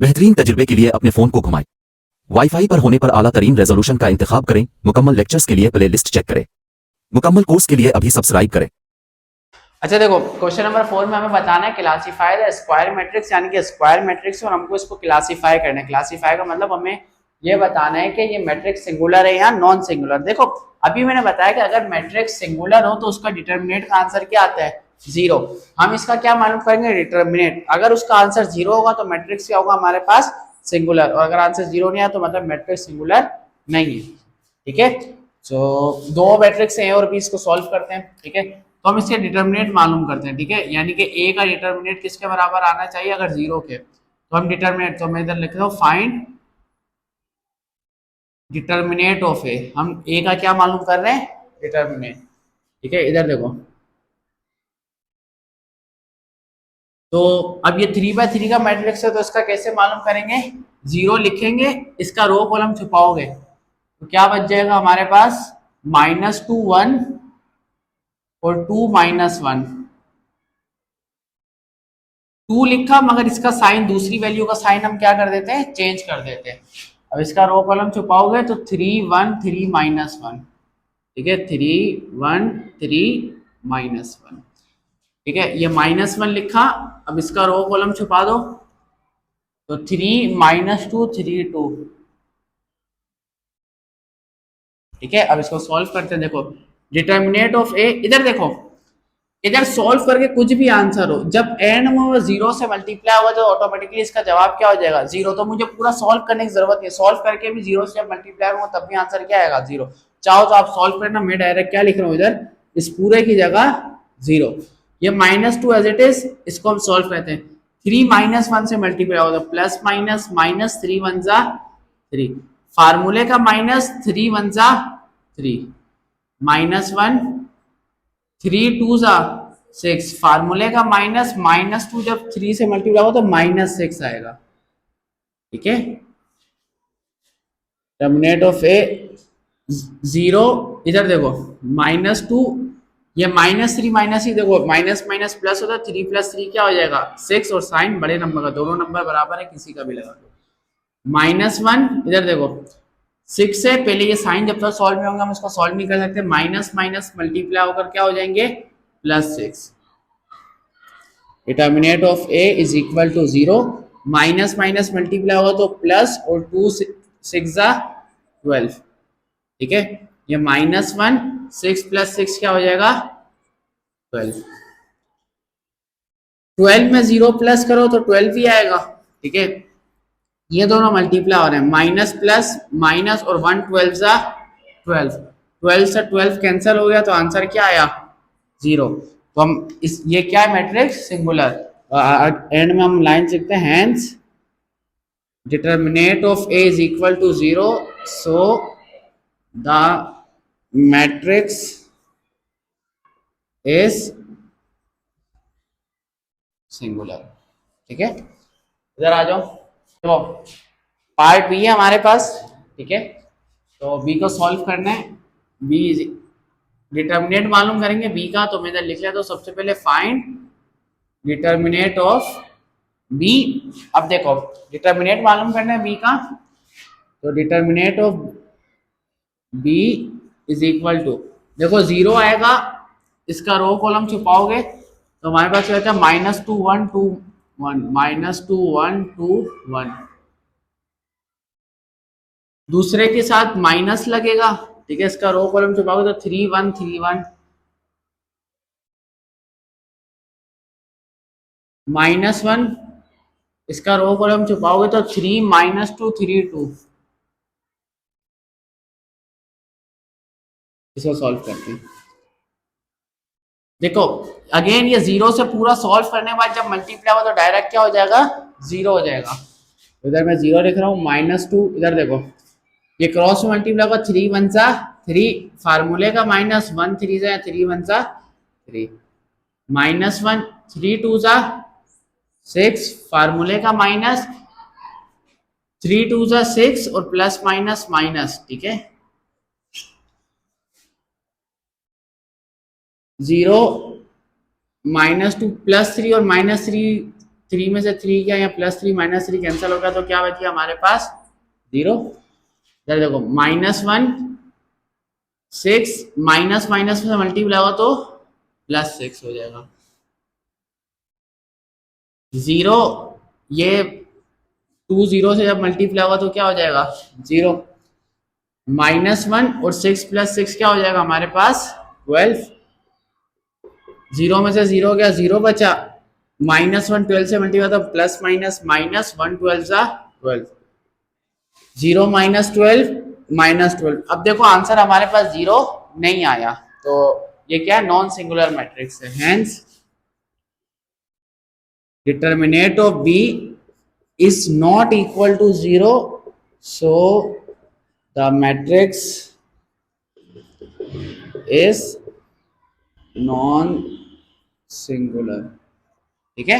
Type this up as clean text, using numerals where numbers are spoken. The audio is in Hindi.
बेहतरीन तजुर्बे के लिए अपने फ़ोन को घुमाएं। वाईफाई पर होने पर आला तरीन रेजोल्यूशन का इंतखाब करें। मुकम्मल लेक्चर्स के लिए प्ले लिस्ट चेक करें। मुकम्मल कोर्स के लिए अभी सब्सक्राइब करें। अच्छा देखो, क्वेश्चन नंबर 4 में हमें बताना है क्लासीफाई द स्क्वायर मैट्रिक्स, यानी कि स्क्वायर मैट्रिक्स, और हमको इसको क्लासीफाई करना है। क्लासीफाई का मतलब हमें ये बताना है कि ये मैट्रिक्स सिंगुलर है या नॉन सिंगुलर। देखो, अभी मैंने बताया कि अगर मैट्रिक्स सिंगुलर हो तो उसका डिटर्मिनेंट का आंसर क्या आता है? 0। हम इसका क्या मालूम करेंगे? डिटर्मिनेंट। अगर उसका आंसर 0 होगा तो मैट्रिक्स क्या होगा हमारे पास? सिंगुलर। और अगर आंसर 0 नहीं आया तो मतलब मैट्रिक्स सिंगुलर नहीं है। ठीक है, तो दो मैट्रिक्स है और भी इसको सॉल्व करते हैं। ठीक है, तो हम इसके डिटर्मिनेंट मालूम करते हैं। ठीक है, यानी कि ए का डिटर्मिनेंट किसके बराबर आना चाहिए? अगर 0 के, तो हम डिटर्मिनेंट, तो मैं इधर लिख रहा हूँ फाइंड डिटर्मिनेंट ऑफ ए। हम ए का क्या मालूम कर रहे हैं? डिटर्मिनेंट। ठीक है, इधर देखो, तो अब ये 3x3 का मैट्रिक्स है तो इसका कैसे मालूम करेंगे? 0 लिखेंगे, इसका रो कॉलम छुपाओगे तो क्या बच जाएगा हमारे पास? -2 1 और 2 -1। 2 लिखा, मगर इसका साइन, दूसरी वैल्यू का साइन हम क्या कर देते हैं? चेंज कर देते हैं। अब इसका रो कॉलम छुपाओगे तो 3 1 3 -1। ठीक है, 3 1 3 -1। ठीक है, ये -1 लिखा। अब इसका रो कॉलम छुपा दो तो 3 -2 3 2। ठीक है, अब इसको सॉल्व करते हैं। देखो, डिटर्मिनेंट ऑफ ए, इधर देखो, इधर सॉल्व करके कुछ भी आंसर हो, जब एंड में वो 0 से मल्टीप्लाई होगा तो ऑटोमेटिकली इसका जवाब क्या हो जाएगा? 0। तो मुझे पूरा सॉल्व करने की जरूरत नहीं, सॉल्व करके भी 0 से जब मल्टीप्लाई होगा तब भी आंसर क्या आएगा? 0। चाहो तो आप सॉल्व करना, मैं डायरेक्ट क्या लिख रहा हूँ इधर, इस पूरे की जगह 0। ये -2 एज इट इज, इसको हम सॉल्व करते हैं। 3 -1 से मल्टीप्लाई होगा प्लस माइनस, -3 1 जा 3, फार्मूले का माइनस, 3 1 जा 3, -1 3 2 जा 6, फार्मूले का माइनस, -2 जब 3 से मल्टीप्लाई होगा तो -6 आएगा। ठीक है, टर्मिनेट ऑफ ए 0। इधर देखो, -2, ये -3 माइनस ही, देखो माइनस माइनस प्लस होता है, 3 + 3 क्या हो जाएगा? 6, और साइन बड़े नंबर का, दोनों नंबर बराबर है, किसी का भी लगा दो। -1, इधर देखो 6 से पहले ये साइन जब तक सॉल्व नहीं होंगे हम इसको सॉल्व नहीं कर सकते। माइनस माइनस मल्टीप्लाई होकर क्या हो जाएंगे? +6। Determinant of A is equal to 0। Minus minus multiply होगा तो प्लस, और 2 6 जा 12। ठीक है, ये -1 6 + 6 क्या हो जाएगा? 12। 12 में 0 प्लस करो तो 12 ही आएगा। ठीक है, ये दोनों मल्टीप्लाई हो रहे हैं, माइनस प्लस माइनस, और 1 12 जा 12, 12 से 12 कैंसिल हो गया तो आंसर क्या आया? 0। तो हम इस, ये क्या है? Matrix singular. एंड में हम लाइन लिखते हैं, hence determinant of A is equal to 0, so the matrix is singular. ठीक है, इधर आ जाओ, तो पार्ट बी है हमारे पास। ठीक है, तो बी को सॉल्व करना है। बी डिटर्मिनेंट मालूम करेंगे बी का, तो मैं इधर लिख लिया। तो सबसे पहले फाइंड डिटर्मिनेंट ऑफ बी। अब देखो, डिटर्मिनेंट मालूम करना है बी का, तो determinant of B is equal to, देखो 0 आएगा, इसका रो कॉलम छुपाओगे तो हमारे पास रहता है -2 1 2 1, -2 1 2 1। दूसरे के साथ माइनस लगेगा। ठीक है, इसका रो कॉलम छुपाओगे तो 3 1 3 1, -1, इसका रो कॉलम छुपाओगे तो 3 -2 3 2। इसको सॉल्व करते हैं। देखो, अगेन ये 0 से पूरा सॉल्व करने के बाद जब मल्टीप्लाई होगा तो डायरेक्ट क्या हो जाएगा? 0 हो जाएगा। इधर मैं 0 लिख रहा हूँ, -2, इधर देखो ये क्रॉस मल्टीप्लाई होगा, 3 1 जा 3, फार्मूले का माइनस, 1 3 जा 3 1 जा 3, -1 3 2 जा 6, फार्मूले का माइनस, 3 2 जा 6, और प्लस माइनस माइनस। ठीक है, 0 -2 +3 और -3 3 में से 3 गया, या +3 -3 कैंसिल हो गया, तो क्या बची हमारे पास 0। इधर देखो -1 6 माइनस माइनस में मल्टीप्लाई होगा तो +6 हो जाएगा। 0 ये 2 0 से जब मल्टीप्लाई होगा तो क्या हो जाएगा 0। -1 और 6 + 6 क्या हो जाएगा हमारे पास 12। 0 में से 0 गया, 0 बचा। -1 12 से मल्टीप्लाई तो प्लस माइनस -1 12 सा 12। 0 -12 -12। अब देखो आंसर हमारे पास 0 नहीं आया, तो ये क्या है, नॉन सिंगुलर मैट्रिक्स है। Hence determinate of B is not equal to 0, so the matrix is non singular। ठीक है।